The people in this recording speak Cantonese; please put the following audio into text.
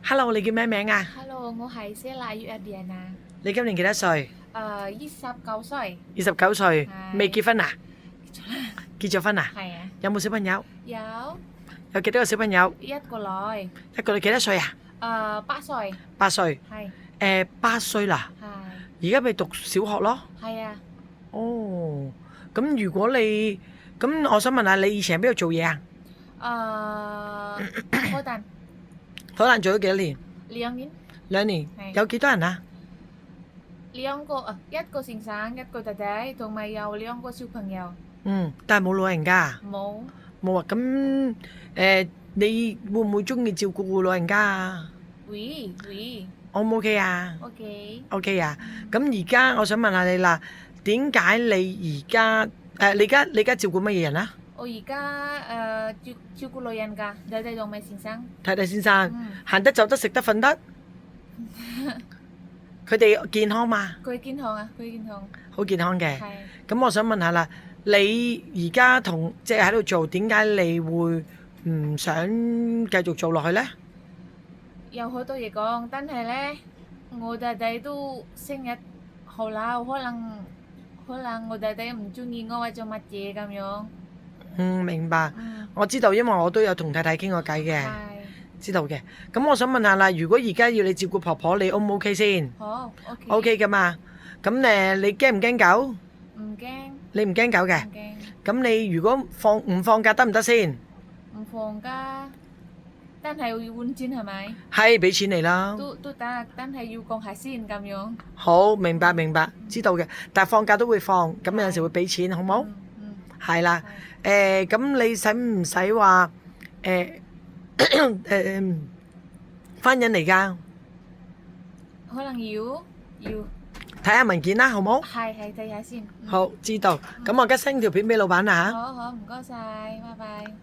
Hello，你叫咩名啊？ Hello，我係 Sela Yuadiana。你今年幾多歲29歲，？29歲，未係結婚啊？結咗啦，結咗婚啊？係啊，有冇小朋友？有有幾多個小朋友？一個女，一個你幾多歲啊8歲，？8歲。係8歲啦，係而家咪讀小學咯。係啊，哦，咁如果你咁，我想問下你以前喺邊度做嘢啊？荷蘭荷蘭做咗幾多年2年，？2年。係有幾多人啊？一個先生，一個弟弟，同埋有2個小朋友，但係冇老人家啊？冇冇啊。咁你會唔會中意照顧老人家啊會？O 唔 OK 啊 OK。 ？OK 啊。咁而家我想問下你啦，點解你而家你而家照顧乜嘢人啊？我而家照顧老人家，弟弟同埋先生，太太先生，嗯，行得走得食得瞓得，佢哋健康嘛？佢健康啊，佢健康，好健康嘅。係咁我想問下啦，你而家同即係喺度做，點解你會唔想繼續做落去呢？有好多嘢講，但係咧，我弟弟都成日好嬲，可能我弟弟唔中意我或者乜嘢咁樣，明白。嗯，我知道，因為我都有同太太傾過偈嘅，係，知道嘅。咁我想問下啦，如果而家要你照顧婆婆，你 O 唔 OK 先好，OK， ？OK 噶嘛？咁你驚唔驚狗？唔驚，你唔驚狗嘅？唔驚，咁你如果唔放假得唔得先？唔放假，但係要換錢係咪？係，俾錢你啦。都得，但係要講下先咁樣，好，明白明白，知道嘅。但係放假都會放，咁有陣時會俾錢，好冇？嗯，係啦。係，咁你使唔使話翻緊嚟㗎？可能要睇下文件啦，好冇？係睇下先，好，知道。咁我而家 send 條片俾老闆啦嚇。好，唔該晒，拜拜。